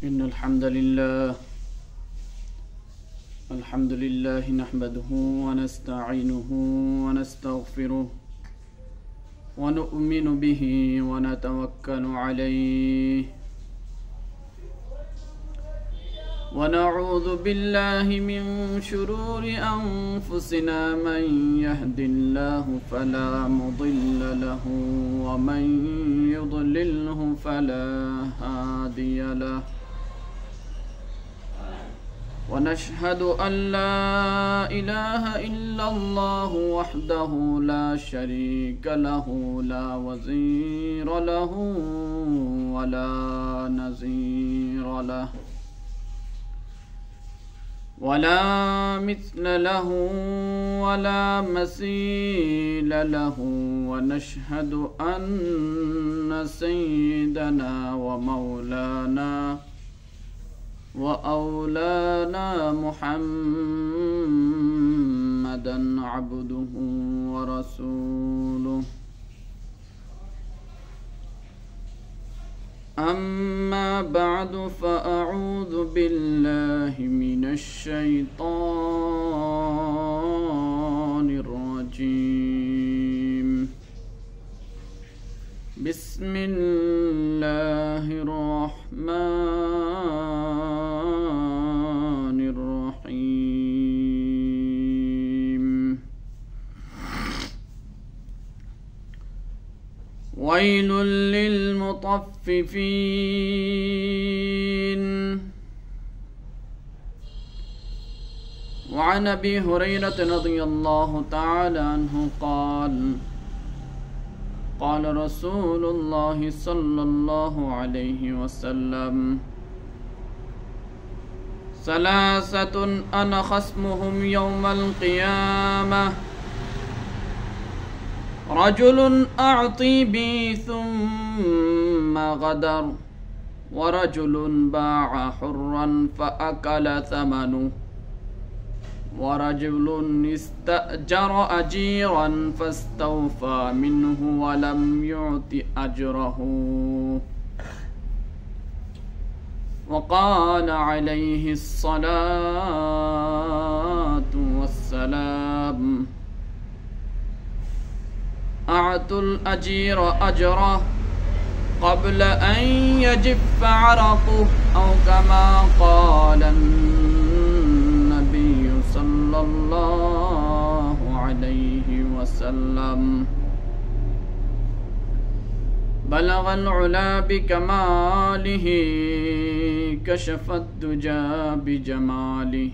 إن الحمد لله نحمده ونستعينه ونستغفره ونؤمن به ونتوكل عليه ونعوذ بالله من شرور أنفسنا من يهد الله فلا مضل له ومن يضلله فلا هادي له ونشهد أن لا إله إلا الله وحده لا شريك له لا وزير له ولا نظير له ولا مثل له ولا مثيل له ونشهد أن سيدنا ومولانا وأولانا محمدا عبده ورسوله أما بعد فأعوذ بالله من الشيطان الرجيم بسم الله الرحمن الرحيم ويل للمطففين وعن أبي هريرة رضي الله تعالى عنه قال قال رسول الله صلى الله عليه وسلم ثلاثة أنا خصمهم يوم القيامة رجل أعطي بي ثم غدر ورجل باع حرا فأكل ثمنه ورجل استأجر أجيرا فاستوفى منه ولم يعط أجره وقال عليه الصلاة والسلام أعطوا الأجير أجره قبل أن يجف عرقه أو كما قال النبي صلى الله عليه وسلم بلغ العلا بكماله كشف الدجى بجماله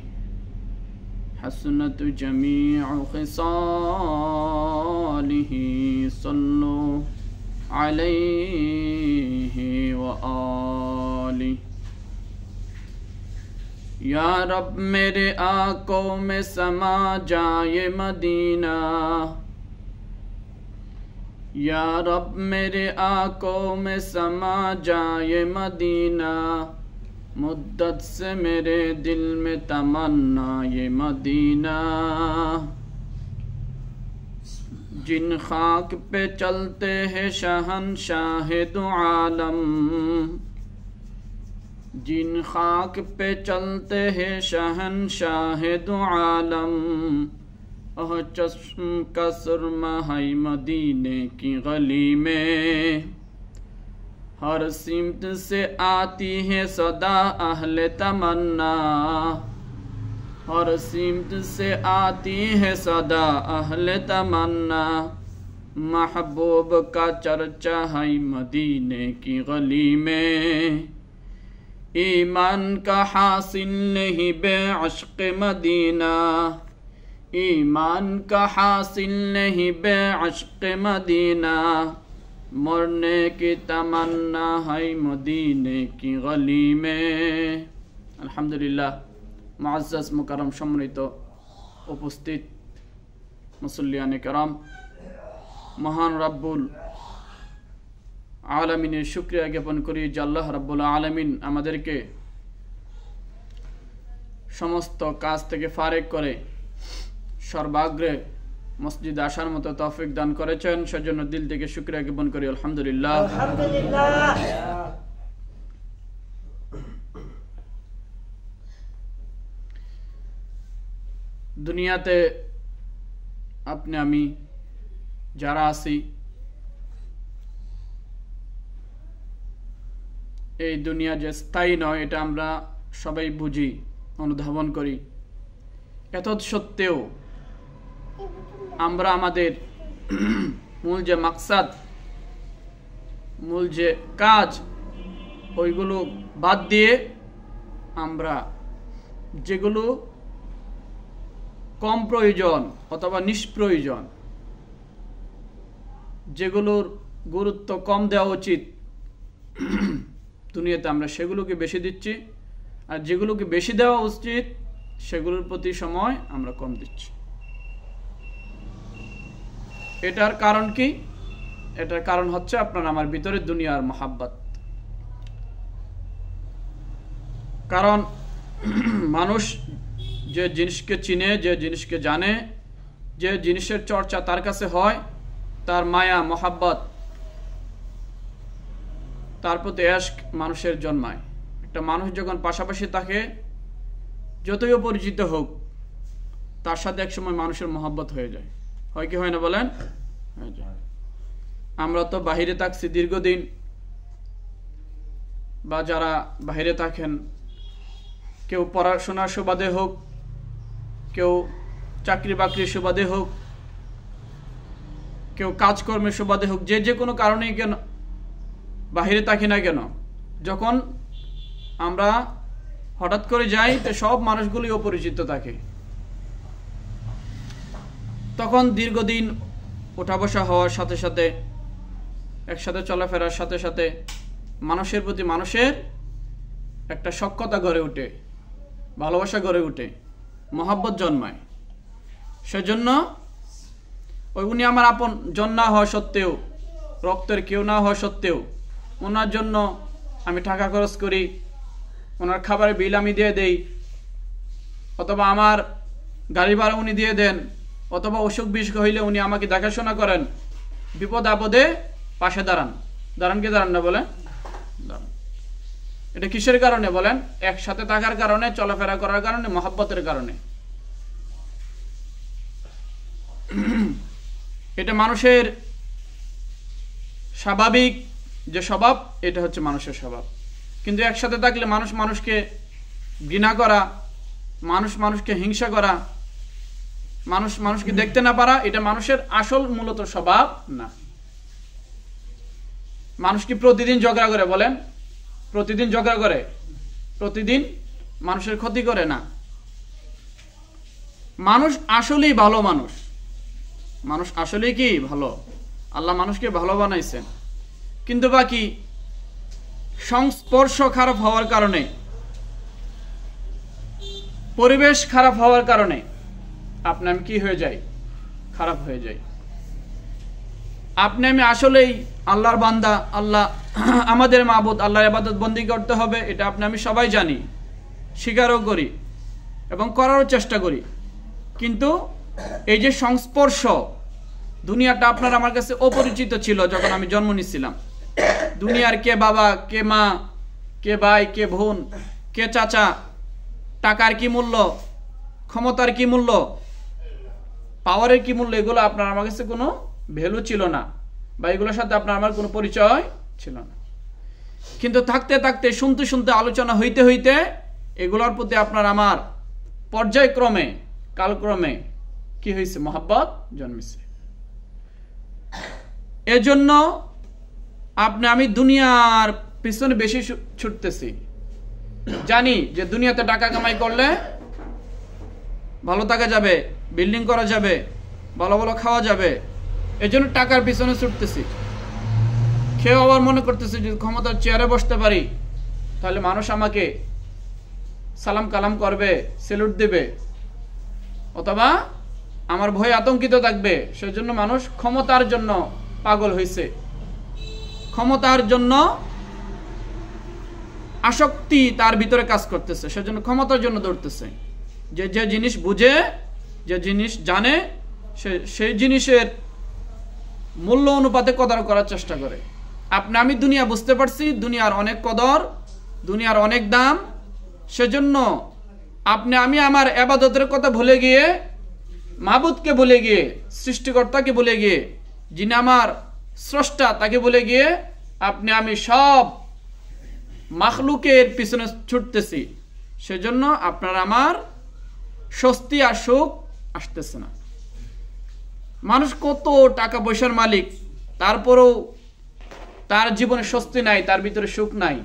حسنت جميع خصاله صلوا عليه وآله یا رب میرے آنکھوں میں سما جائے مدینہ یا رب میرے آنکھوں میں سما جائے مدینہ مدت سے میرے دل میں تمنا یہ مدینہ جن خاک پہ چلتے ہیں شہنشاہ دو عالم جن خاک پہ چلتے ہیں شہنشاہ دو عالم چشم کا سرمہ ہے مدینے کی گلی میں ہر سمت سے آتی ہے صدا اہل تمنا ہر سمت سے آتی ہے صدا اہل تمنا محبوب کا چرچا ہے مدینے کی گلی میں ایمان کا حاصل نہیں بے عشق مدینہ ایمان کا حاصل نہیں بے عشق مدینہ مرنے کی تمنا ہے مدینے کی گلی میں الحمدللہ معزز مکرم সম্মানিত উপস্থিত মুসল্লিয়ানে کرام মহান রব্বুল আলামিনের শুকরিয়া জ্ঞাপন করি যে আল্লাহ রাব্বুল আলামিন আমাদেরকে সমস্ত কাজ থেকে ফারেক করে সর্বাগ্রে মসজিদে আসার মতো তৌফিক দান করেছেন সেজন্য দিল থেকে শুকরিয়া জ্ঞাপন করি আলহামদুলিল্লাহ। দুনিয়াতে আপনি আমি যারা আছি, এই দুনিয়া যে স্থায়ী নয় এটা আমরা সবাই বুঝি, অনুধাবন করি। এত সত্ত্বেও আমরা আমাদের মূল যে মাকসাদ, মূল যে কাজ, ওইগুলো বাদ দিয়ে আমরা যেগুলো কম প্রয়োজন অথবা নিষ্প্রয়োজন, যেগুলোর গুরুত্ব কম দেওয়া উচিত দুনিয়াতে, আমরা সেগুলোকে বেশি দিচ্ছি, আর যেগুলোকে বেশি দেওয়া উচিত সেগুলোর প্রতি সময় আমরা কম দিচ্ছি। এটার কারণ কি? এটার কারণ হচ্ছে আপনার আমার ভিতরে দুনিয়ার মহাব্বত। কারণ মানুষ যে জিনিসকে চিনে, যে জিনিসকে জানে, যে জিনিসের চর্চা তার কাছে হয়, তার মায়া মহাব্বত, তার প্রতি এশক মানুষের জন্মায়। একটা মানুষ যখন পাশাপাশি থাকে, যতই অপরিচিত হোক, তার সাথে একসময় মানুষের মহব্বত হয়ে যায়। হয় কি হয় না বলেন? হয়ে যায়। আমরা তো বাহিরে থাকছি দীর্ঘদিন, বা যারা বাহিরে থাকেন, কেউ পড়াশোনার সুবাদে হোক, কেউ চাকরি বাকরির সুবাদে হোক, কেউ কাজকর্মের সুবাদে হোক, যে কোনো কারণেই কেন বাহিরে থাকি না কেন, যখন আমরা হঠাৎ করে যাই তো সব মানুষগুলি অপরিচিত থাকে। তখন দীর্ঘদিন ওঠা বসা হওয়ার সাথে সাথে, একসাথে চলাফেরার সাথে সাথে মানুষের প্রতি মানুষের একটা সখ্যতা গড়ে ওঠে, ভালোবাসা গড়ে ওঠে, মহব্বত জন্মায়। সেজন্য উনি আমার আপন জন না হওয়া সত্ত্বেও, রক্তের কেউ না হওয়া সত্ত্বেও, ওনার জন্য আমি টাকা খরচ করি, ওনার খাবারের বিল আমি দিয়ে দেই, অথবা আমার গাড়ি ভাড়া উনি দিয়ে দেন, অথবা অসুখ বিসুখ হইলে উনি আমাকে দেখাশোনা করেন, বিপদ আপদে পাশে দাঁড়ান। দাঁড়ান কি দাঁড়ান না বলেন? দাঁড়ান। এটা কিসের কারণে বলেন? একসাথে থাকার কারণে, চলাফেরা করার কারণে, মহব্বতের কারণে। এটা মানুষের স্বাভাবিক যে স্বভাব, এটা হচ্ছে মানুষের স্বভাব। কিন্তু একসাথে থাকলে মানুষ মানুষকে ঘৃণা করা, মানুষ মানুষকে হিংসা করা, মানুষ মানুষকে দেখতে না পারা, এটা মানুষের আসল মূলত স্বভাব না। মানুষ কি প্রতিদিন ঝগড়া করে বলেন? প্রতিদিন ঝগড়া করে? প্রতিদিন মানুষের ক্ষতি করে না। মানুষ আসলেই ভালো, মানুষ আসলেই কি ভালো, আল্লাহ মানুষকে ভালো বানাইছেন। কিন্তু বাকি সংস্পর্শ খারাপ হওয়ার কারণে, পরিবেশ খারাপ হওয়ার কারণে আপনি আমি কি হয়ে যাই? খারাপ হয়ে যাই। আপনি আমি আসলেই আল্লাহর বান্দা, আল্লাহ আমাদের মাবুদ, আল্লাহর ইবাদত বন্দেগী করতে হবে, এটা আপনি আমি সবাই জানি, স্বীকারও করি এবং করারও চেষ্টা করি। কিন্তু এই যে সংস্পর্শ, দুনিয়াটা আপনার আমার কাছে অপরিচিত ছিল যখন আমি জন্ম নিয়েছিলাম। দুনিয়ার কে বাবা, কে মা, কে ভাই, কে বোন, কে চাচা, টাকার কি মূল্য, ক্ষমতার কি মূল্য, পাওয়ারের কি মূল্য, এগুলো আপনার আমার কাছে কোনো ভ্যালু ছিল না, বা এগুলোর সাথে আপনার আমার কোনো পরিচয় ছিল না। কিন্তু থাকতে থাকতে, শুনতে শুনতে, আলোচনা হইতে হইতে এগুলোর প্রতি আপনার আমার পর্যায়ক্রমে, কালক্রমে কি হয়েছে? মহব্বত জন্মেছে। এজন্য আপনি আমি দুনিয়ার পিছনে বেশি ছুটতেছি। জানি যে দুনিয়াতে টাকা কামাই করলে ভালো থাকা যাবে, বিল্ডিং করা যাবে, ভালো ভালো খাওয়া যাবে, এজন্য টাকার পিছনে ছুটতেছি। কেউ আবার মনে করতেছে যদি ক্ষমতার চেয়ারে বসতে পারি তাহলে মানুষ আমাকে সালাম কালাম করবে, সেলুট দেবে, অথবা আমার ভয়ে আতঙ্কিত থাকবে। সেজন্য মানুষ ক্ষমতার জন্য পাগল হয়েছে, ক্ষমতার জন্য আসক্তি তার ভিতরে কাজ করতেছে, সেজন্য ক্ষমতার জন্য দৌড়তেছে। যে জিনিস বুঝে, যে জিনিস জানে, সেই জিনিসের মূল্য অনুপাতে কদর করার চেষ্টা করে। আপনি আমি দুনিয়া বুঝতে পারছি, দুনিয়ার অনেক কদর, দুনিয়ার অনেক দাম। সেজন্য আপনি আমি আমার ইবাদতের কথা ভুলে গিয়ে মাবুদকে ভুলে গিয়ে, সৃষ্টিকর্তাকে ভুলে গিয়ে, যিনি আমার স্রষ্টা তাকে ভুলে গিয়ে আপনি আমি সব মাখলুকের পিছনে ছুটতেছি, সেজন্য আপনার আমার স্বস্তি আর সুখ আসতেছে না। মানুষ কত টাকা পয়সার মালিক, তারপরেও তার জীবনে স্বস্তি নাই, তার ভিতরে সুখ নাই,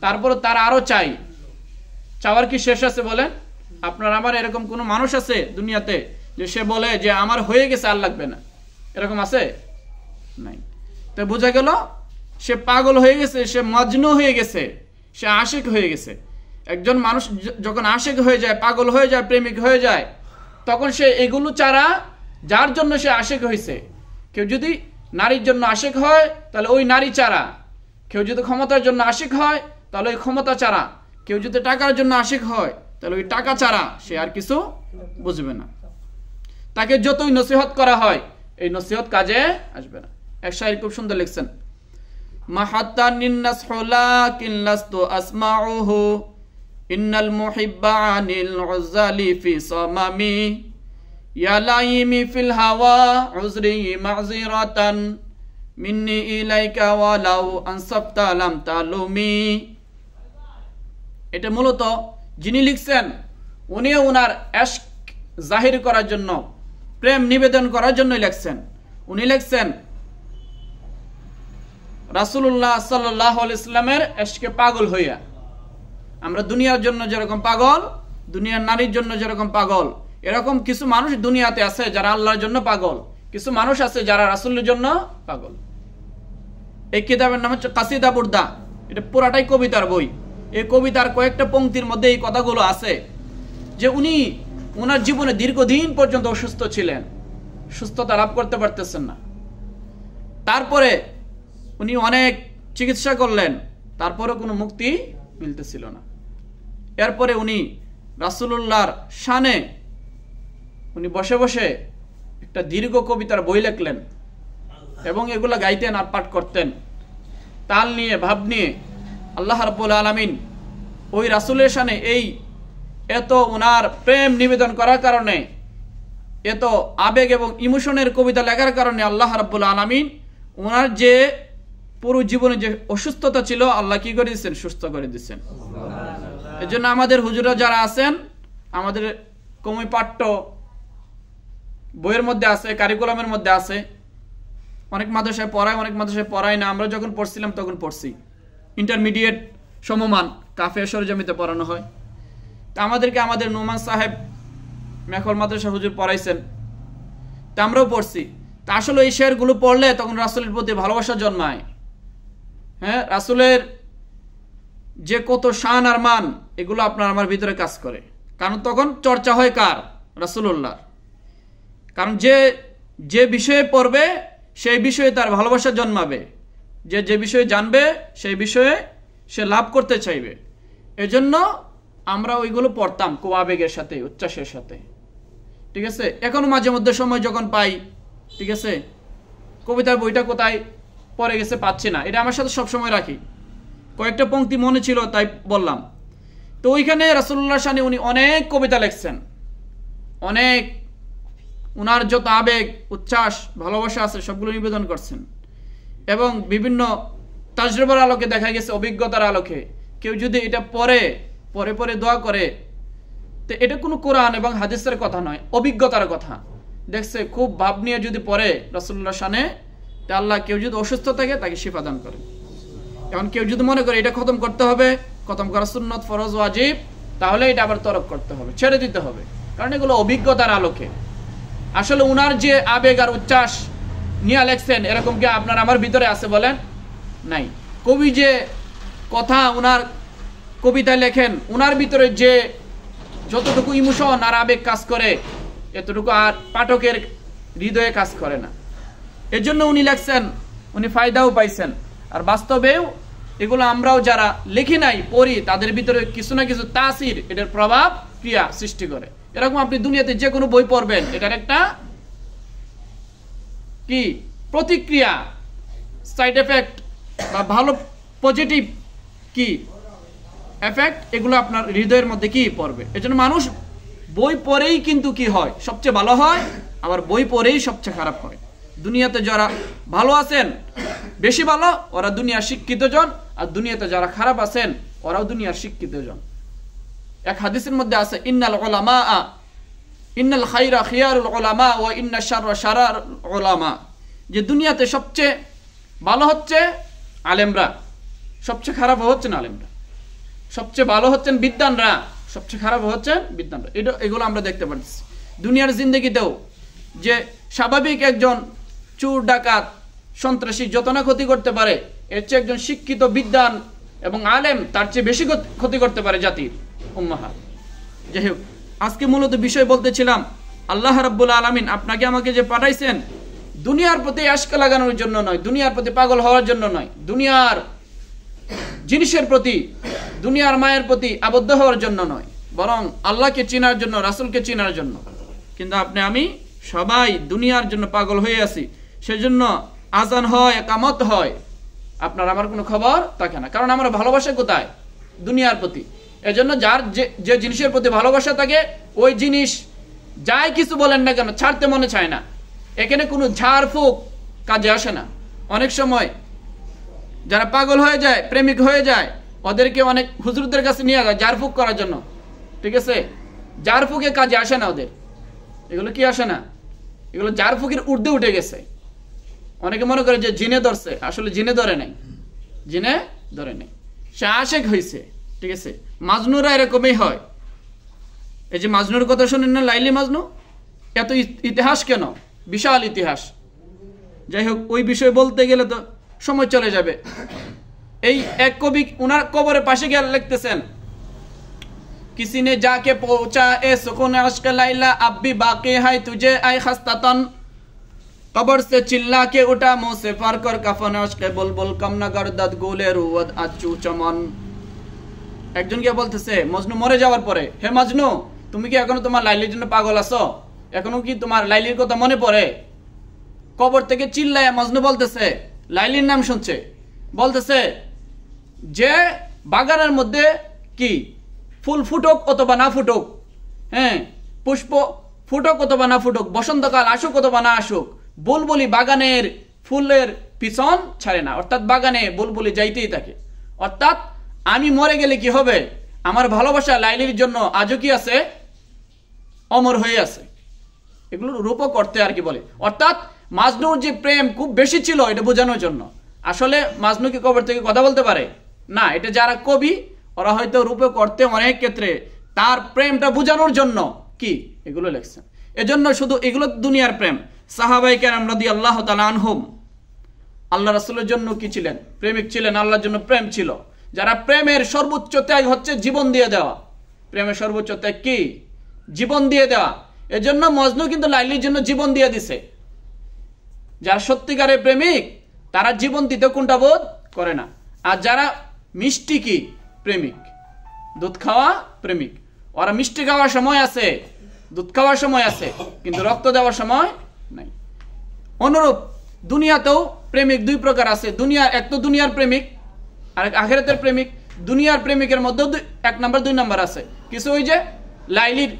তারপরে তার আরো চাই। চাওয়ার কি শেষ আছে বলেন? আপনার আমার এরকম কোনো মানুষ আছে দুনিয়াতে যে সে বলে যে আমার হয়ে গেছে আর লাগবে না? এরকম আছে? নাই। তো বোঝা গেল সে পাগল হয়ে গেছে, সে মজনু হয়ে গেছে, সে আশিক হয়ে গেছে। একজন মানুষ যখন আশিক হয়ে যায়, পাগল হয়ে যায়, প্রেমিক হয়ে যায়, তখন সে এগুলো ছাড়া, যার জন্য সে আশিক হয়েছে, কেউ যদি নারীর জন্য আশিক হয় তাহলে ওই নারী ছাড়া, কেউ যদি ক্ষমতার জন্য আশিক হয় তাহলে ওই ক্ষমতা ছাড়া, কেউ যদি টাকার জন্য আশিক হয় তাহলে ওই টাকা ছাড়া সে আর কিছু বুঝবে না। তাকে যতই নসিহত করা হয় এই নসিহত কাজে আসবে না। এক শায়র খুব সুন্দর লিখছেন, মাহাত্তানিন নাসহুলা কিল্লাস্তু আসমাউহু ইন্নাল মুহিব্বা আনিল উযালি ফি সামামি ইয়া লাইমি ফিল হাওয়া উযরি মাযিরাতান মিন্নি ইলাইকা ওয়ালাউ আনসাফতা লাম তালুমি। এটা মূলত যিনি লিখছেন উনিও ওনার ইশক জাহির করার জন্য, প্রেম নিবেদন করার জন্য লিখছেন। উনি লিখছেন রাসূলুল্লাহ সাল্লাল্লাহু আলাইহি ওয়াসাল্লামের ইশকে পাগল হইয়া। আমরা দুনিয়ার জন্য যেরকম পাগল, দুনিয়ার নারীর জন্য যেরকম পাগল, এরকম কিছু মানুষ দুনিয়াতে আছে যারা আল্লাহর জন্য পাগল, কিছু মানুষ আছে যারা রাসূলের জন্য পাগল। এই কিতাবের নাম হচ্ছে কাসিদা বুরদা। এটা পুরাটাই কবিতার বই। এই কবিতার কয়েকটা পংক্তির মধ্যে এই কথাগুলো আছে যে উনি ওনার জীবনে দীর্ঘদিন পর্যন্ত অসুস্থ ছিলেন, সুস্থতা লাভ করতে পারতেছেন না। তারপরে উনি অনেক চিকিৎসা করলেন, তারপরে কোনো মুক্তি মিলতেছিল না। এরপরে উনি রাসূলুল্লাহর শানে উনি বসে বসে একটা দীর্ঘ কবিতার বই লিখলেন এবং এগুলা গাইতেন আর পাঠ করতেন তাল নিয়ে, ভাব নিয়ে। আল্লাহ রাব্বুল আলামিন ওই রাসূলের শানে এই এত ওনার প্রেম নিবেদন করার কারণে, এত আবেগ এবং ইমোশনের কবিতা লেখার কারণে আল্লাহ রাব্বুল আলামিন ওনার যে পুরো জীবনে যে অসুস্থতা ছিল আল্লাহ কি করে দিচ্ছেন? সুস্থ করে দিচ্ছেন। এই জন্য আমাদের হুজুরা যারা আছেন, আমাদের কমি পাঠ্য বইয়ের মধ্যে আছে, কারিকুলামের মধ্যে আছে, অনেক মাদ্রাসায় পড়ায়, অনেক মাদ্রাসায় পড়ায় না। আমরা যখন পড়ছিলাম তখন পড়ছি, ইন্টারমিডিয়েট সমমান কাফিয়া সরজমিতে পড়ানো হয়। তা আমাদেরকে আমাদের নোমান সাহেব মেখল মাদ্রাসা হুজুর পড়াইছেন, তা আমরাও পড়ছি। তা আসলে এই শেরগুলো পড়লে তখন রাসূলের প্রতি ভালোবাসা জন্মায়। হ্যাঁ, রাসূলের যে কত শান আর মান, এগুলো আপনার আমার ভিতরে কাজ করে। কারণ তখন চর্চা হয় কার? রাসূলুল্লাহর। কারণ যে যে বিষয়ে পড়বে সেই বিষয়ে তার ভালোবাসা জন্মাবে, যে যে বিষয়ে জানবে সেই বিষয়ে সে লাভ করতে চাইবে। এজন্য আমরা ওইগুলো পড়তাম খুব আবেগের সাথে, উচ্ছ্বাসের সাথে। ঠিক আছে, এখনো মাঝে মধ্যে সময় যখন পাই, ঠিক আছে, কবিতার বইটা কোথায় পড়ে গেছে পাচ্ছি না, এটা আমার সাথে সবসময় রাখি। কয়েকটা পংক্তি মনে ছিল তাই বললাম। তো ওইখানে রাসূলুল্লাহর শানে উনি অনেক কবিতা লিখছেন, অনেক উনার যত আবেগ, উচ্ছ্বাস, ভালোবাসা আছে সবগুলো নিবেদন করছেন। এবং বিভিন্ন তাজরবার আলোকে দেখা গেছে, অভিজ্ঞতার আলোকে কেউ যদি এটা পড়ে পরে পরে দোয়া করে, তো এটা কোনো কোরআন এবং হাদিসের কথা নয়, অভিজ্ঞতার কথা। দেখছে খুব ভাব নিয়ে যদি পড়ে রাসূলুল্লাহর শানে, তা আল্লাহ কেউ যদি অসুস্থ থাকে তাকে শিফা দান করে। এখন কেউ যদি মনে করে এটা খতম করতে হবে, খতম করা সুন্নত, ফরজ, ওয়াজিব, তাহলে এটা আবার তরক করতে হবে, ছেড়ে দিতে হবে। কারণ এগুলো অভিজ্ঞতার আলোকে। আসলে উনার যে আবেগ আর উচ্ছ্বাস নিয়ে লেখছেন, এরকম কি আপনার আমার ভিতরে আছে বলেন? নাই। কবি যে কথা উনার কবিতা লেখেন, উনার ভিতরে যে যতটুকু ইমোশন আর আবেগ কাজ করে, এতটুকু আর পাঠকের হৃদয়ে কাজ করে না। এর জন্য উনি লেখছেন, উনি ফায়দাও পাইছেন। আর বাস্তবেও এগুলো আমরাও যারা লিখি নাই, পড়ি, তাদের ভিতরে কিছু না কিছু তাসির, এটার প্রভাব ক্রিয়া সৃষ্টি করে। এরকম আপনি দুনিয়াতে যে কোনো বই পড়বেন, এটার একটা কি প্রতিক্রিয়া, সাইড এফেক্ট বা ভালো পজিটিভ কি এফেক্ট, এগুলো আপনার হৃদয়ের মধ্যে কি পড়বে। এজন্য মানুষ বই পড়েই কিন্তু কি হয়, সবচেয়ে ভালো হয়, আবার বই পড়েই সবচেয়ে খারাপ হয়। দুনিয়াতে যারা ভালো আছেন বেশি ভালো, ওরা দুনিয়ার শিক্ষিত জন, আর দুনিয়াতে যারা খারাপ আছেন ওরাও দুনিয়ার শিক্ষিত জন। এক হাদিসের মধ্যে আছে ইন্নাল উলামা ইন্নাল খায়রা খিয়ারুল উলামা ওয়া ইন্না শাররা শারার উলামা, যে দুনিয়াতে সবচেয়ে ভালো হচ্ছে আলেমরা, সবচেয়ে খারাপ হচ্ছে না আলেমরা। সবচেয়ে ভালো হচ্ছেন বিদ্বানরা, সবচেয়ে খারাপ হচ্ছেন বিদ্বানরা। এগুলো আমরা দেখতে পাচ্ছি দুনিয়ার জিন্দগিতেও, যে স্বাভাবিক একজন চোর ডাকাত সন্ত্রাসী যত না ক্ষতি করতে পারে, এর চেয়ে একজন শিক্ষিত বিদ্বান এবং আলেম তার চেয়ে বেশি ক্ষতি করতে পারে জাতির উম্মাহা। যাই হোক, আজকে মূলত বিষয় বলতেছিলাম, আল্লাহ রাব্বুল আলামিন আপনাকে আমাকে যে পাঠাইছেন দুনিয়ার প্রতি আশকা লাগানোর জন্য নয়, দুনিয়ার প্রতি পাগল হওয়ার জন্য নয়, দুনিয়ার জিনিসের প্রতি, দুনিয়ার মায়ের প্রতি আবদ্ধ হওয়ার জন্য নয়, বরং আল্লাহকে চেনার জন্য, রাসূলকে চেনার জন্য। কিন্তু আপনি আমি সবাই দুনিয়ার জন্য পাগল হয়ে আছি, সেজন্য আজান হয়, একামত হয়, আপনার আমার কোনো খবর থাকে না। কারণ আমরা ভালোবাসা কোথায়? দুনিয়ার প্রতি। এজন্য যার যে জিনিসের প্রতি ভালোবাসা থাকে, ওই জিনিস যাই কিছু বলেন না কেন ছাড়তে মনে চায় না। এখানে কোনো ঝাড়ফুঁক কাজে আসে না। অনেক সময় যারা পাগল হয়ে যায়, প্রেমিক হয়ে যায়, ওদেরকে অনেক হুজুরদের কাছে নিয়ে যায় ঝাড়ফুঁক করার জন্য, ঠিক আছে? ঝাড়ফুঁকে কাজে আসে না ওদের, এগুলো কি আসে না, এগুলো ঝাড়ফুঁকের ঊর্ধ্বে উঠে গেছে। অনেকে মনে করে যে জিনে ধরছে, আসলে জিনে ধরে নাই, জিনে ধরে নাই, সে আশেক হয়েছে, ঠিক আছে? মাজনুরা এরকমই হয়। এই যে মাজনুর কথা শোনেন না, লাইলি মাজনু, এত ইতিহাস কেন, বিশাল ইতিহাস। যাই হোক, ওই বিষয় বলতে গেলে তো সময় চলে যাবে। এই এক কবি উনার কবরের পাশে গিয়ে লিখতেছেন, किसी ने जाके पहुंचा ए सुकून अश्क लैला अब भी बाकी है तुझे आई खस्तातन कब्र से चिल्ला के उठा मुंह से फार कर कफन अश्क बुलबुल कम न गर्दत गोले रुवत आचू चमन। একজন গিয়ে বলতেছে মজনু মরে যাওয়ার পরে, হে মজনু, তুমি কি এখনো তোমার লাইলির জন্য পাগল আছো? এখনো কি তোমার লাইলির কথা মনে পড়ে? কবর থেকে চিল্লায় মজনু বলতেছে, লাইলির নাম শুনছে, বলতেছে যে বাগানের মধ্যে কি ফুল ফুটুক অথবা না ফুটুক, হ্যাঁ, পুষ্প ফুটুক অথবা না ফুটুক, বসন্তকাল আসুক অথবা না আসুক, বুলবুলি বাগানের ফুলের পিছন ছাড়ে না। অর্থাৎ বাগানে বুলবুলি যাইতেই থাকে। অর্থাৎ আমি মরে গেলে কি হবে, আমার ভালোবাসা লাইলির জন্য আজও কি আছে, অমর হয়ে আছে। এগুলো রূপক অর্থে আর কি বলে। অর্থাৎ মাজনুর যে প্রেম খুব বেশি ছিল এটা বোঝানোর জন্য। আসলে মাজনু কি কবর থেকে কথা বলতে পারে না, এটা যারা কবি ওরা হয়তো রূপক অর্থে অনেক ক্ষেত্রে তার প্রেমটা বোঝানোর জন্য কি এগুলো লিখছেন। এজন্য শুধু এগুলো দুনিয়ার প্রেম। সাহাবায়ে কেরাম রাদিয়াল্লাহু তাআলা আনহুম আল্লাহ রাসূলের জন্য কি ছিলেন, প্রেমিক ছিলেন, আল্লাহর জন্য প্রেম ছিল। যারা প্রেমের সর্বোচ্চ ত্যাগ হচ্ছে জীবন দিয়ে দেওয়া। প্রেমের সর্বোচ্চ ত্যাগ কি? জীবন দিয়ে দেওয়া। এজন্য মজনু কিন্তু লাইলির জন্য জীবন দিয়ে দিছে। যারা সত্যিকারের প্রেমিক তারা জীবন দিতে কোনটা বোধ করে না। আর যারা মিষ্টি কি প্রেমিক, দুধ খাওয়া প্রেমিক, ওরা মিষ্টি খাওয়ার সময় আছে, দুধ খাওয়ার সময় আছে, কিন্তু রক্ত দেওয়ার সময় নাই। অনুরূপ দুনিয়াতেও প্রেমিক দুই প্রকার আছে। দুনিয়ার এক তো দুনিয়ার প্রেমিক, আর আখিরাতের প্রেমিক। দুনিয়ার প্রেমিকের মধ্যে এক নাম্বার দুই নাম্বার আছে। কিছু ওই যে লাইলির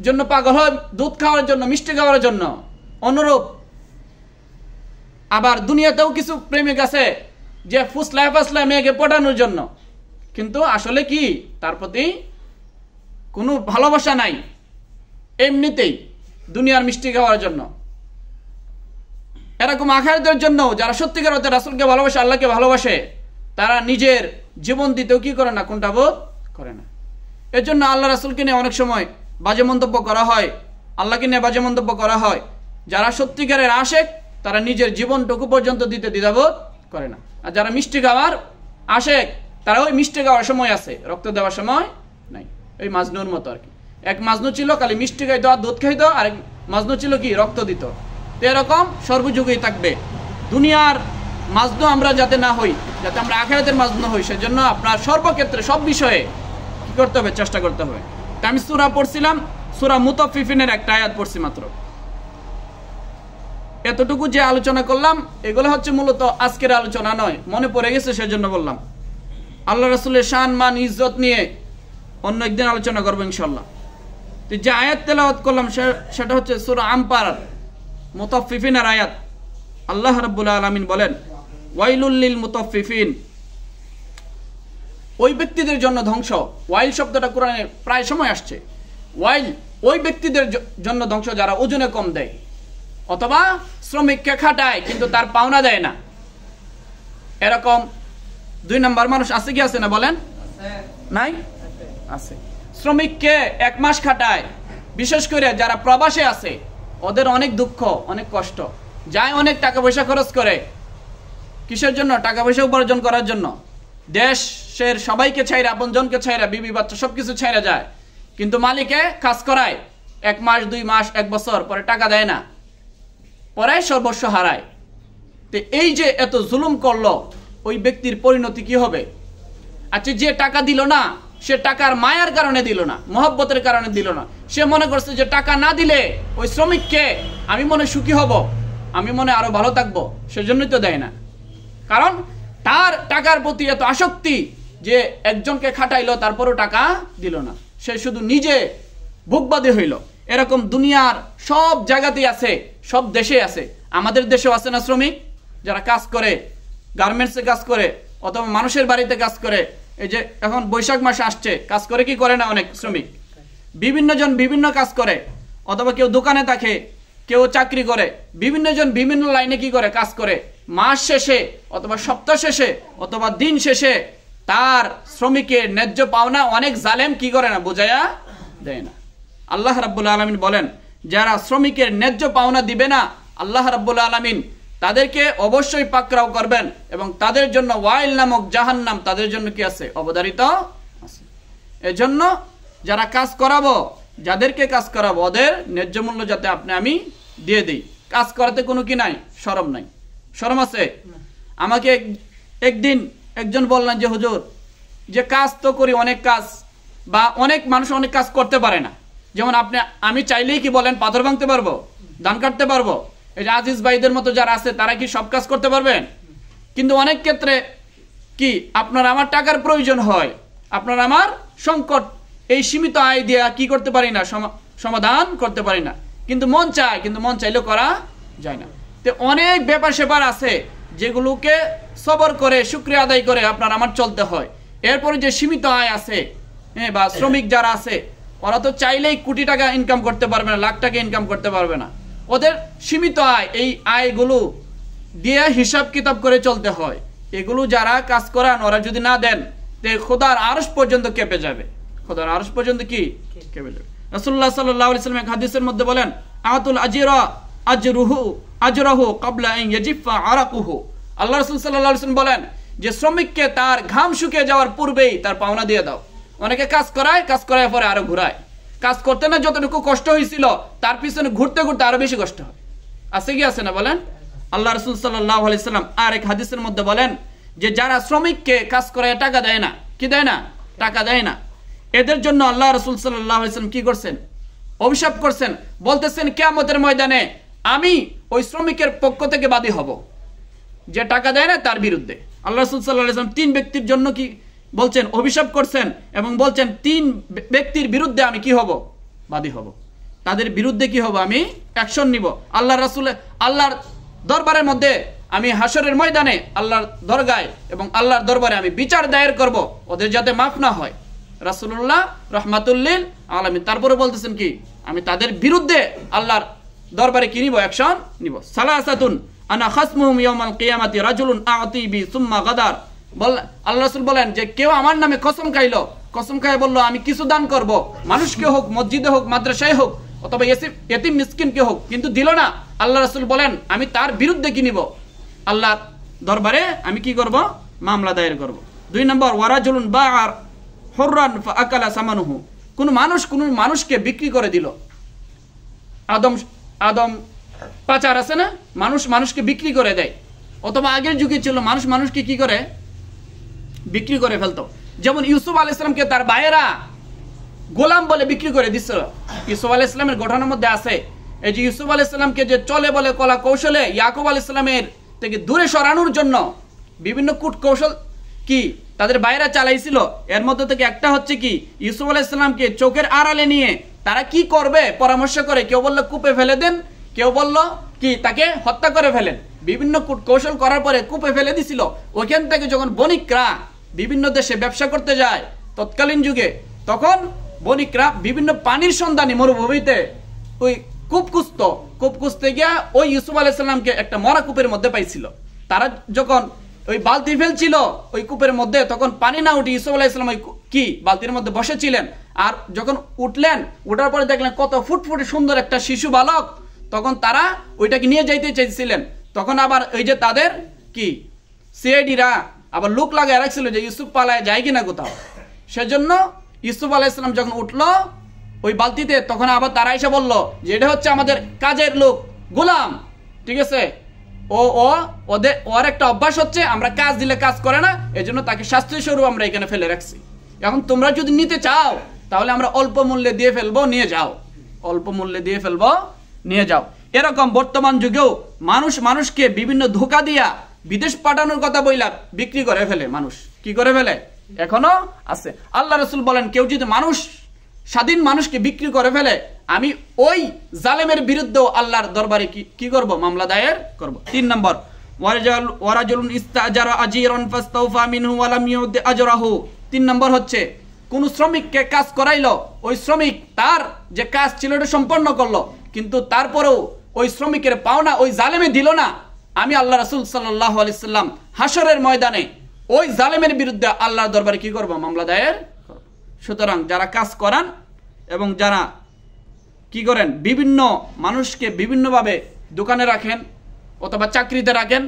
জন্য পাগল হয় দুধ খাওয়ার জন্য, মিষ্টি খাওয়ার জন্য। অনুরূপ আবার দুনিয়াতেও কিছু প্রেমিক আছে যে ফুসলায় ফাসলায় মেয়েকে পটানোর জন্য, কিন্তু আসলে কি তার প্রতি কোনো ভালোবাসা নাই, এমনিতেই দুনিয়ার মিষ্টি খাওয়ার জন্য। এরকম আখিরাতের জন্য যারা সত্যিকার অর্থে রাসূলকে ভালোবাসে, আল্লাহকে ভালোবাসে, তারা নিজের জীবন দিতেও কি করে না, কোনটা বোধ করে না। এর জন্য আল্লাহ রাসূলকে নিয়ে অনেক সময় বাজে মন্তব্য করা হয়, আল্লাহকে নিয়ে বাজে মন্তব্য করা হয়। যারা সত্যিকারের আশেক তারা নিজের জীবনটুকু পর্যন্ত দিতে দ্বিধাবোধ করে না। আর যারা মিষ্টি খাওয়ার আশেক তারা ওই মিষ্টি খাওয়ার সময় আছে, রক্ত দেওয়ার সময় নাই। এই মাজনুর মতো আর কি। এক মাজনু ছিল খালি মিষ্টি খাইতো আর দুধ খাইতো, আর এক মাজনু ছিল কি রক্ত দিত। তো এরকম সর্বযুগেই থাকবে। দুনিয়ার মাজনু আমরা যাতে না হই, যাতে আমরা আখিরাতের মাজনু হই, সেজন্য আপনার সর্বক্ষেত্রে সব বিষয়ে কি করতে হবে, চেষ্টা করতে হবে। তা আমি সূরা পড়ছিলাম, সূরা মুতাফফিফিনের একটা আয়াত পড়ছি মাত্র। এতটুকু যে আলোচনা করলাম এগুলো হচ্ছে মূলত আজকের আলোচনা নয়, মনে পড়ে গেছে সেজন্য বললাম। আল্লাহ রাসূলের শান মান ইজ্জত নিয়ে অন্য একদিন আলোচনা করবো ইনশাল্লাহ। তো যে আয়াত তেলাওয়াত করলাম সেটা হচ্ছে সূরা আনফাল মুতাফফিফিনের আয়াত। আল্লাহ রাব্বুল আলামিন বলেন ওয়াইলুল লিল মুতাফফিফিন, ওই ব্যক্তিদের জন্য ধ্বংস। ওয়াইল শব্দটা কোরআনে প্রায় সময় আসছে। ওয়াইল ওই ব্যক্তিদের জন্য ধ্বংস যারা ওজনে কম দেয় অথবা শ্রমিককে খাটায় কিন্তু তার পাওনা দেয় না। এরকম 2 নাম্বার মানুষ আছে কি আছে না বলেন? নাই? আছে। শ্রমিককে 1 মাস খাটায়, বিশেষ করে যারা প্রবাসে আছে ওদের অনেক দুঃখ, অনেক কষ্ট, যায় অনেক টাকা পয়সা খরচ করে। কিসের জন্য? টাকা পয়সা উপার্জন করার জন্য। দেশের সবাইকে ছাইরা, আপনজনকে ছাইরা, বিবি বাচ্চা সবকিছু ছাইরা যায়, কিন্তু মালিকে কাজ করায় 1 মাস 2 মাস 1 বছর, পরে টাকা দেয় না, পরে সর্বস্ব হারায়। তো এই যে এত জুলুম করলো, ওই ব্যক্তির পরিণতি কি হবে? আচ্ছা, যে টাকা দিল না, সে টাকার মায়ার কারণে দিল না, মহব্বতের কারণে দিল না। সে মনে করছে যে টাকা না দিলে ওই শ্রমিককে আমি মনে সুখী হব, আমি মনে আরো ভালো থাকবো, সেজন্যই তো দেয় না। কারণ তার টাকার প্রতি এত আসক্তি যে একজনকে খাটাইলো তারপরও টাকা দিল না, সে শুধু নিজে ভোগবাদী হইল। এরকম দুনিয়ার সব জায়গাতেই আছে, সব দেশে আছে। আমাদের দেশেও আছে না শ্রমিক যারা কাজ করে, গার্মেন্টসে কাজ করে অথবা মানুষের বাড়িতে কাজ করে। এই যে এখন বৈশাখ মাসে আসছে, কাজ করে কি করে না অনেক শ্রমিক? বিভিন্ন জন বিভিন্ন কাজ করে, অথবা কেউ দোকানে থাকে, কেউ চাকরি করে, বিভিন্ন জন বিভিন্ন লাইনে কি করে কাজ করে। মাস শেষে অথবা সপ্তাহ শেষে অথবা দিন শেষে তার শ্রমিকের ন্যায্য পাওনা অনেক জালেম কি করে না, বুঝাইয়া দেয় না। আল্লাহ রাব্বুল আলামিন বলেন যারা শ্রমিকের ন্যায্য পাওনা দিবে না, আল্লাহ রাব্বুল আলামিন তাদেরকে অবশ্যই পাকড়াও করবেন এবং তাদের জন্য ওয়াইল নামক জাহান্নাম তাদের জন্য কি আছে, অবধারিত আছে। এজন্য যারা কাজ করাবো, যাদেরকে কাজ করাবো, ওদের ন্যায্য মূল্য যাতে আমি দিয়ে দিই। কাজ করাতে কোনো কি নাই, শরম নাই। শরম আছে? আমাকে একদিন একজন বললেন যে হুজুর, যে কাজ তো করি অনেক কাজ, বা অনেক মানুষ অনেক কাজ করতে পারে না। যেমন আমি চাইলেই কি বলেন পাথর ভাঙতে পারবো, ধান কাটতে পারবো? এই যে আজিজ ভাইদের মতো যারা আছে তারা কি সব কাজ করতে পারবেন? কিন্তু অনেক ক্ষেত্রে কি আপনার আমার টাকার প্রয়োজন হয়, আপনার আমার সংকট, এই সীমিত আয় দিয়ে কি করতে পারি না, সমাধান করতে পারি না। কিন্তু মন চায়, কিন্তু মন চাইলেও করা যায় না। তো অনেক ব্যাপার সেপার আছে যেগুলোকে সবর করে শুকরিয়া আদায় করে আপনার আমার চলতে হয়। এরপরে যে সীমিত আয় আছে, বা শ্রমিক যারা আছে, ওরা তো চাইলেই কোটি টাকা ইনকাম করতে পারবে না, লাখ টাকা ইনকাম করতে পারবে না। ওদের সীমিত আয়, এই আয়গুলো দিয়ে হিসাব কিতাব করে চলতে হয়। এগুলো যারা কাজ করান ওরা যদি না দেন, তে খোদার আরশ পর্যন্ত কেঁপে যাবে। খোদার আরশ পর্যন্ত কি কেঁপে যাবে। রাসূলুল্লাহ সাল্লাল্লাহু আলাইহি ওয়াসাল্লাম এক হাদিসের মধ্যে বলেন আতুল আজিরা আজরাহু ক্বাবলা আন ইয়াজিফা আরাকুহু। আল্লাহ রাসূল সাল্লাল্লাহু আলাইহি ওয়াসাল্লাম বলেন যে শ্রমিককে তার ঘাম শুকিয়ে যাওয়ার পূর্বেই তার পাওনা দিয়ে দাও। অনেকে কাজ করায়, কাজ করার পরে আরো ঘুরায়। কাজ করতে না যতটুকু কষ্ট হয়েছিল তার পিছনে ঘুরতে ঘুরতে আরো বেশি কষ্ট হয়। আছে কি আছে না বলেন? আল্লাহ রাসূল সাল্লাল্লাহু আলাইহি ওয়াসাল্লাম আর এক হাদিসের মধ্যে বলেন যে যারা শ্রমিককে কাজ করায় টাকা দেয় না, কি দেয় না, টাকা দেয় না, এদের জন্য আল্লাহ রাসূল সাল্লাল্লাহু আলাইহি ওয়াসাল্লাম কি করছেন, অভিশাপ করছেন। বলতেছেন কিয়ামতের ময়দানে আমি ওই শ্রমিকের পক্ষ থেকে বাদী হব যে টাকা দেয় না তার বিরুদ্ধে। আল্লাহ রাসূল সাল্লাল্লাহু আলাইহি ওয়াসাল্লাম 3 ব্যক্তির জন্য কি বলছেন, অভিশাপ করছেন এবং বলছেন 3 ব্যক্তির বিরুদ্ধে আমি কি হব, বাদী হব। তাদের বিরুদ্ধে কি হব, আমি অ্যাকশন নিব। আল্লাহর দরবারের মধ্যে আমি হাসরের ময়দানে আল্লাহর দরগায় এবং আল্লাহর দরবারে আমি বিচার দায়ের করব, ওদের যাতে মাফ না হয়। রাসূলুল্লাহ রাহমাতুল লিল আলামিন তারপরে বলতেছেন কি, আমি তাদের বিরুদ্ধে আল্লাহর দরবারে কি নিব, অ্যাকশন নিব। সালাসাতুন আনা খাসমুহুম ইয়াউমাল কিয়ামাতি রাজুলুন আ'তি বি সুম্মা গাদার। আল্লাহ রাসূল বলেন যে কেউ আমার নামে কসম খাইলো, কসম খায় বলল আমি কিছু দান করব, মানুষকে হোক, মসজিদে হোক, মাদ্রাসায় হোক, অথবা ইতিম মিসকিনকে হোক, কিন্তু দিল না। আল্লাহ রাসূল বলেন আমি তার বিরুদ্ধে কি নিব, আল্লাহর দরবারে আমি কি করব, মামলা দায়ের করব। 2 নম্বর ওয়ারাজুলুন বা'আর হুররান ফাআকালা সামানুহু। কোন মানুষকে বিক্রি করে দিল। আদম পাচার আছে না, মানুষকে বিক্রি করে দেয়। অথবা আগের যুগে ছিল মানুষকে কি করে, বিক্রি করে ফেলতো। যেমন ইউসুফ আলাইহিস সালামকে তার ভাইয়েরা গোলাম বলে বিক্রি করে দিচ্ছিল। ইউসুফ আলাইহিস সালামের গঠনের মধ্যে আছে এই যে ইউসুফ আলাইহিস সালামকে যে চলে বলে কলা কৌশলে ইয়াকুব আলাইহিস সালামের থেকে দূরে সরানোর জন্য বিভিন্ন কূট কৌশল কি তাদের ভাইয়েরা চালাইছিল। এর মধ্যে থেকে একটা হচ্ছে কি, ইউসুফ আলাইহিস সালামকে চোখের আড়ালে নিয়ে তারা কি করবে পরামর্শ করে, কেউ বলল কূপে ফেলে দেন, কেউ বলল কি তাকে হত্যা করে ফেলেন। বিভিন্ন কৌশল করার পরে কূপে ফেলে দিছিল। ওইখান থেকে যখন বণিকরা বিভিন্ন দেশে ব্যবসা করতে যায় তৎকালীন যুগে, তখন বণিকরা বিভিন্ন পানির সন্ধানী মরুভূমিতে ওই কূপ খুঁজতে গিয়া ওই ইউসুফ আলাইহিস সালামকে একটা মরা কূপের মধ্যে পাইছিল। তারা যখন ওই বালতি ফেলছিল ওই কূপের মধ্যে, তখন পানি না উঠে ইউসুফ আলাইহিস সালাম ওই কি বালতির মধ্যে বসেছিলেন। আর যখন উঠলেন, উঠার পরে দেখলেন কত ফুটফুটে সুন্দর একটা শিশু বালক, তখন তারা ওইটাকে নিয়ে যাইতে চাইছিলেন। তখন আবার ওই যে তাদের কি সিআইডিরা আবার লোক লাগায় রাখছিল যে ইউসুফ পালায় যায় কিনা কোথাও। সেজন্য ইউসুফ আলাইহিস সালাম যখন উঠলো ওই বালতিতে, তখন আবার তারা এসে বলল যে এটা হচ্ছে আমাদের কাজের লোক গোলাম, ঠিক আছে, ওর একটা অভ্যাস হচ্ছে আমরা কাজ দিলে কাজ করে না, এজন্য তাকে শাস্তি স্বরূপ আমরা এখানে ফেলে রাখছি। এখন তোমরা যদি নিতে চাও তাহলে আমরা অল্প মূল্যে দিয়ে ফেলবো, নিয়ে যাও, অল্প মূল্যে দিয়ে ফেলবো, নিয়ে যাও। এরকম বর্তমান যুগেও মানুষকে বিভিন্ন ধোঁকা দিয়া বিদেশ পাঠানোর কথা বইলা বিক্রি করে ফেলে। মানুষ কি করে ফেলে এখনো আছে। আল্লাহ রাসূল বলেন, কেউ যদি স্বাধীন মানুষকে বিক্রি করে ফেলে, আমি ওই জালেমের বিরুদ্ধেও আল্লাহর দরবারে কি করব? মামলা দায়ের করব। 3 নম্বর, ওয়ারাজুলুন ইস্তাজারা আজীরান ফাস্তাওফা মিনহু ওয়া লাম ইউদি আজরাহু। 3 নম্বর হচ্ছে কোন শ্রমিককে কাজ করাইলো, ওই শ্রমিক তার যে কাজ ছিল এটা সম্পন্ন করলো, কিন্তু তারপরেও ওই শ্রমিকের পাওনা ওই জালেমে দিল না, আমি আল্লাহ রাসূল সাল্লাল্লাহু আলাইহি সাল্লাম হাসরের ময়দানে ওই জালেমের বিরুদ্ধে আল্লাহর দরবারে কি করব? মামলা দায়ের করব। সুতরাং যারা কাজ করান এবং যারা কি করেন বিভিন্ন মানুষকে বিভিন্নভাবে দোকানে রাখেন অথবা চাকরিতে রাখেন,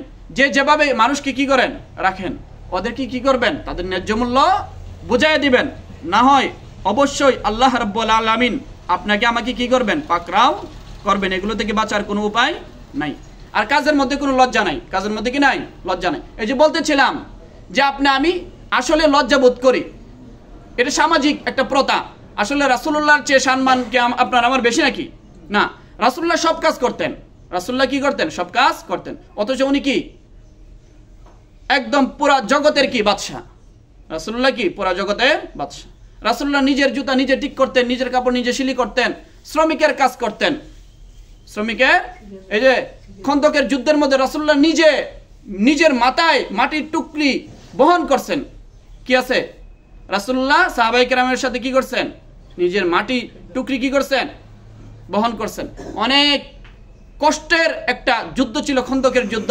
যেভাবে মানুষকে কি করেন রাখেন, ওদেরকে কি করবেন? তাদের ন্যায্য মূল্য বুঝাইয়া দিবেন, না হয় অবশ্যই আল্লাহ রাব্বুল আলামিন আপনাকে আমাকে কি করবেন? পাকড়াও করবেন। এগুলো থেকে বাঁচার কোনো উপায় নাই। আর কাজের মধ্যে কোনো লজ্জা নাই, কাজের মধ্যে কি নাই? লজ্জা নাই। এই যে বলতেছিলাম যে আমি আসলে লজ্জা বোধ করি, এটা সামাজিক একটা প্রথা। আসলে রাসূলুল্লাহর চেয়ে সম্মান কি আপনার আমার বেশি নাকি? না, রাসূলুল্লাহ সব কাজ করতেন। রাসূলুল্লাহ কি করতেন? সব কাজ করতেন। অথচ উনি কি একদম পুরা জগতের কি বাদশা। রাসূলুল্লাহ কি পুরা জগতের বাদশা। রাসূলুল্লাহ নিজের জুতা নিজে ঠিক করতেন, নিজের কাপড় নিজে সিলি করতেন, শ্রমিকের কাজ করতেন। শ্রমিকের এই যে খন্দকের যুদ্ধের মধ্যে রাসূলুল্লাহ নিজের মাথায় মাটির টুকরি বহন করছেন। কি আছে? রাসূলুল্লাহ সাহাবায়ে কেরামের সাথে কি করছেন? নিজের মাটি টুকরি কি করছেন? বহন করছেন। অনেক কষ্টের একটা যুদ্ধ ছিল, খন্দকের যুদ্ধ।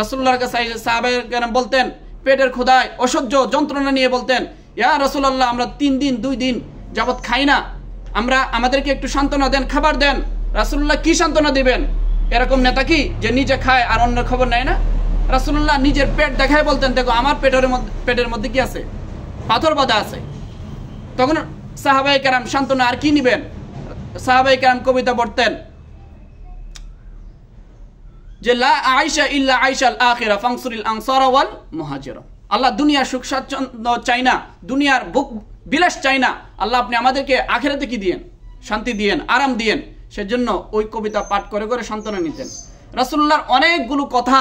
রাসূলুল্লাহর কাছে সাহাবায়ে কেরাম বলতেন, পেটের ক্ষুধায় অসহ্য যন্ত্রণা নিয়ে বলতেন, ইয়া রাসূলুল্লাহ, আমরা 3 দিন 2 দিন যাবত খাই না, আমাদেরকে একটু সান্ত্বনা দেন, খাবার দেন। রাসূলুল্লাহ কি সান্ত্বনা দিবেন? এরকম নেতা কি যে নিজে খায় আর অন্যের খবর নেয় না? রাসূলুল্লাহ নিজের পেট দেখায় বলতেন, দেখো আমার পেটের মধ্যে কি আছে? পাথর বাঁধা আছে। তখন সাহাবায়ে কেরাম সান্ত্বনা আর কি নিবেন? সাহাবায়ে কেরাম কবিতা পড়তেন যে লা আইশা ইল্লা আইশাল আখিরা ফানসুরিল আনসারা ওয়াল মুহাজিরা। আল্লাহ দুনিয়ার সুখ স্বাচ্ছন্দ্য চাই না, দুনিয়ার ভোগ বিলাস চাই না। আল্লাহ আপনি আমাদেরকে আখিরাতে কি দিয়েন? শান্তি দিয়েন, আরাম দিয়েন। সেজন্য ওই কবিতা পাঠ করে করে সান্ত্বনা নিতেন। রাসূলুল্লাহর অনেকগুলো কথা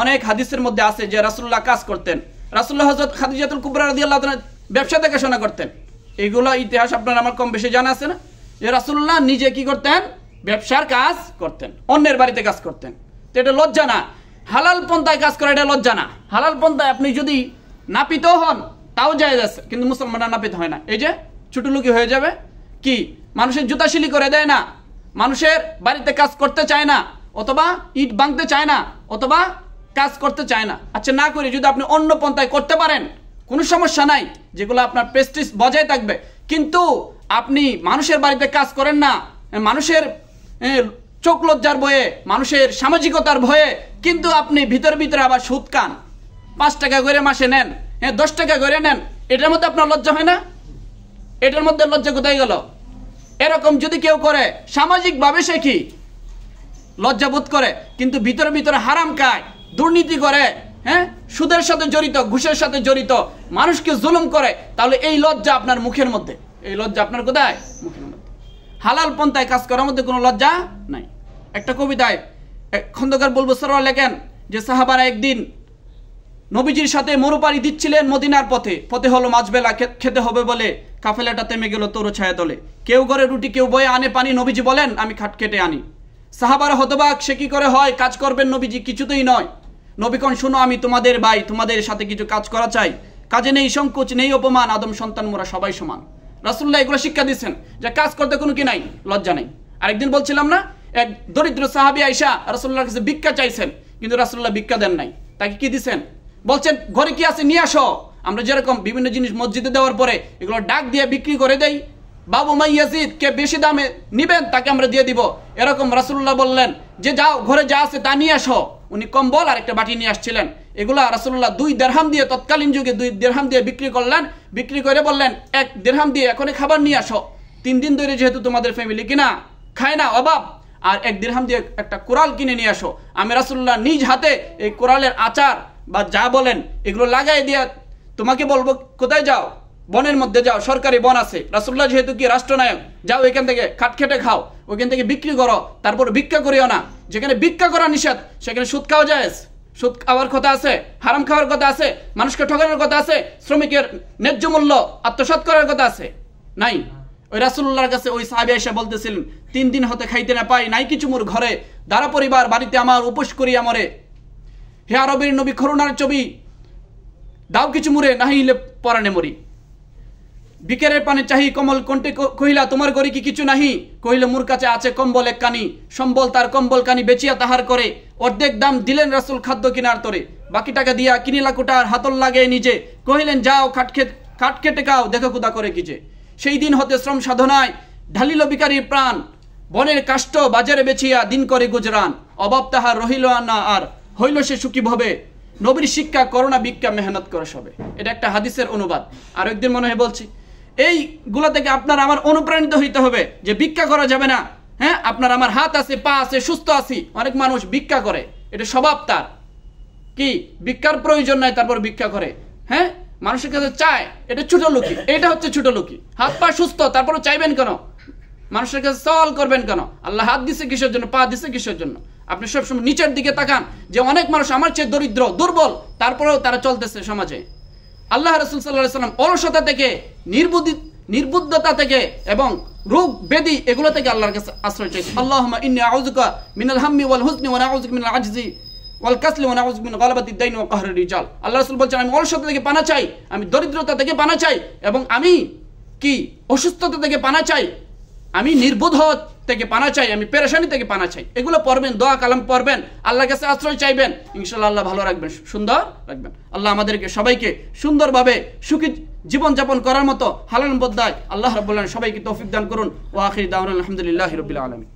অনেক হাদিসের মধ্যে আছে যে রাসূলুল্লাহ কাজ করতেন। রাসূলুল্লাহ হযরত খাদিজাতুল কুবরা রাদিয়াল্লাহু তাআলা ব্যবসা দেখাশোনা করতেন। এইগুলো ইতিহাস আপনার আমার কম বেশি জানা আছে না? যে রাসূলুল্লাহ নিজে কি করতেন? ব্যবসার কাজ করতেন, অন্যের বাড়িতে কাজ করতেন। তো এটা লজ্জা না। হালাল পন্থায় কাজ করা এটা লজ্জা না। হালাল পন্থায় আপনি যদি নাপিত হন তাও জায়েজ আছে, কিন্তু মুসলমানরা নাপিত হয় না। এই যে ছোটলোকি হয়ে যাবে, কি মানুষের জুতা শিলি করে দেয় না, মানুষের বাড়িতে কাজ করতে চায় না, অথবা ইট ভাঙতে চায় না, অথবা কাজ করতে চায় না। আচ্ছা, না করে যদি আপনি অন্য পন্থায় করতে পারেন কোনো সমস্যা নাই, যেগুলো আপনার প্রেস্টিজ বজায় থাকবে। কিন্তু আপনি মানুষের বাড়িতে কাজ করেন না, মানুষের চোখ লজ্জার ভয়ে, মানুষের সামাজিকতার ভয়ে, কিন্তু আপনি ভিতরে আবার সুদ খান, 5 টাকা করে মাসে নেন, 10 টাকা করে নেন। এটার মধ্যে আপনার লজ্জা হয় না? এটার মধ্যে লজ্জা কোথায় গেল? এরকম যদি কেউ করে সামাজিকভাবে সে কি লজ্জাবোধ করে, কিন্তু ভিতরে হারাম খায়, দুর্নীতি করে, সুদের সাথে জড়িত, ঘুষের সাথে জড়িত, মানুষকে জুলুম করে, তাহলে এই লজ্জা আপনার মুখের মধ্যে। এই লজ্জা আপনার কোথায়? মুখের মধ্যে। হালাল পন্থায় কাজ করার মধ্যে কোনো লজ্জা নাই। একটা কবিতায় খন্দকার বুলবুল সরওয়ার লেখেন যে সাহাবারা একদিন নবীজির সাথে মরুপাড়ি দিচ্ছিলেন মদিনার পথে হলো মাঝবেলা খেতে হবে বলে কাফেলাটা থেমে গেল তরু ছায়া তলে। কেউ ঘরে রুটি, কেউ বয়ে আনে পানি, নবীজি বলেন আমি খাট কেটে আনি। সাহাবারা হতবাক, সে কি করে হয়, কাজ করবেন নবীজি? কিছুতেই নয়। নবীগণ শুনো, আমি তোমাদের ভাই, তোমাদের সাথে কিছু কাজ করা চাই। কাজে নেই সংকোচ, নেই অপমান, আদম সন্তান মোরা সবাই সমান। রাসূলুল্লাহ এগুলো শিক্ষা দিচ্ছেন যে কাজ করতে কোনো কি নাই, লজ্জা নাই। আরেকদিন বলছিলাম না, এক দরিদ্র সাহাবী আয়েশা রাসূলুল্লাহর কাছে ভিক্ষা চাইছেন, কিন্তু রাসূলুল্লাহ ভিক্ষা দেন নাই। তাকে কি দিছেন? বলছেন ঘরে কি আছে নিয়ে আসো। আমরা যেরকম বিভিন্ন জিনিস মসজিদে দেওয়ার পরে এগুলো ডাক দিয়ে বিক্রি করে দেই, বাবু মাই ইয়াজিদ, কে বেশি দামে নিবেন তাকে আমরা দিয়ে দিব, এরকম রাসূলুল্লাহ বললেন যে যাও ঘরে যা আছে তা নিয়ে আসো। উনি কম্বল আর একটা বাটি নিয়ে আসছিলেন, এগুলা রাসূলুল্লাহ 2 দিরহাম দিয়ে, তৎকালীন যুগে 2 দিরহাম দিয়ে বিক্রি করলেন। বিক্রি করে বললেন 1 দিরহাম দিয়ে এখনই খাবার নিয়ে আসো, 3 দিন ধরে যেহেতু তোমাদের ফ্যামিলি কিনা খায় না, অভাব, আর 1 দিরহাম দিয়ে একটা কোরাল কিনে নিয়ে আসো। আমি রাসূলুল্লাহ নিজ হাতে এই কোরালের আচার বা যা বলেন এগুলো লাগাই দিয়ে তোমাকে বলবো কোথায় যাও, বনের মধ্যে যাও, সরকারি বন আছে। রাসূলুল্লাহ যেহেতু কি রাষ্ট্রনায়ক, যাও এখান থেকে খাট খেটে খাও, ওইখান থেকে বিক্রি করো, তারপর ভিক্ষা করিও না। যেখানে ভিক্ষা করা নিষেধ সেখানে সুদ খাওয়া যায়, সুদ খাওয়ার কথা আছে, হারাম খাওয়ার কথা আছে, মানুষকে ঠকানোর কথা আছে, শ্রমিকের ন্যায্য মূল্য আত্মসাৎ করার কথা আছে? নাই। ওই রাসূলুল্লাহর কাছে ওই সাহাবী এসে বলতেছিলেন 3 দিন হতে খাইতে না পাই, নাই কিছু মোর ঘরে, দ্বারা পরিবার বাড়িতে আমার উপোস করিয়া মরে। হে আরবের নবী করুণার ছবি, দাও কিছু মুরে, নাহিলে পরাণে মরি। বিকেরের পানে চাহি কমল কণ্ঠে কহিলা তোমার ঘরে কি কিছু নাহি? কহিল মোর কাছে আছে কম্বল এক কানি, সম্বল তার কম্বল কানি বেচিয়া তাহার করে। অর্ধেক দাম দিলেন রাসূল খাদ্য কিনার তরে, বাকি টাকা দিয়া কিনিলা কোটার হাতল লাগে নিজে। কহিলেন যাও খাট খেটে খাও, দেখো কুদা করে কিজে। সেই দিন হতে শ্রম সাধনায় ঢালিল বিকারীর প্রাণ, বনের কাষ্ঠ বাজারে বেচিয়া দিন করে গুজরান। অভাব তাহার রহিল না আর, হইল সে সুখী ভবে। নবীর শিক্ষা করোনা ভিক্ষা মেহনত করে সবে। এটা একটা হাদিসের অনুবাদ। আর একদিন মনে হয় বলছি, এইগুলো থেকে আপনার আমার অনুপ্রাণিত হইতে হবে যে ভিক্ষা করা যাবে না। হ্যাঁ, আপনার আমার হাত আছে, পা আছে, সুস্থ আছি। অনেক মানুষ ভিক্ষা করে, এটা স্বভাব তার, কি ভিক্ষার প্রয়োজন নাই তারপর ভিক্ষা করে। হ্যাঁ, মানুষের কাছে চায়, এটা ছোট লোকি, এটা হচ্ছে ছোট লোকি। হাত পা সুস্থ তারপরও চাইবেন কেন? মানুষের কাছে সওয়াল করবেন কেন? আল্লাহ হাত দিছে কিসের জন্য, পা দিছে কিসের জন্য? আপনি সবসময় নিচের দিকে তাকান যে অনেক মানুষ আমার চেয়ে দরিদ্র দুর্বল, তারপরেও তারা চলতেছে সমাজে। আল্লাহ রাসূল সাল্লাল্লাহু আলাইহি ওয়াসাল্লাম অলসতা থেকে, নির্বুদ্ধতা থেকে এবং রোগ ব্যাধি এগুলো থেকে আল্লাহর কাছে আশ্রয় চাইছে। আল্লাহুম্মা ইন্নী আউযুকা মিনাল হাম্মি ওয়াল হুজনি ওয়া নাউযুকা মিনাল আজজি ওয়াল কাসলি ওয়া নাউযুকা মিন গালাবাতিদ দাইন ওয়া কাহরির রিজাল। আল্লাহ রাসূল বলেন আমি অলসতা থেকে পানা চাই, আমি দরিদ্রতা থেকে পানা চাই, এবং আমি কি অসুস্থতা থেকে পানা চাই, আমি নির্বোধ হওয়া থেকে পানা চাই, আমি পেরেশানি থেকে পানা চাই। এগুলো পড়বেন, দোয়া কালাম পড়বেন, আল্লাহর কাছে আশ্রয় চাইবেন, ইনশাআল্লাহ আল্লাহ ভালো রাখবেন, সুন্দর রাখবেন। আল্লাহ আমাদেরকে সবাইকে সুন্দরভাবে সুখী জীবনযাপন করার মতো হালাল পন্থায় আল্লাহ রাব্বুল আলামিন সবাইকে তৌফিক দান করুন। ওয়া আখির দাওয়ানা আলহামদুলিল্লাহি রাব্বিল আলামিন।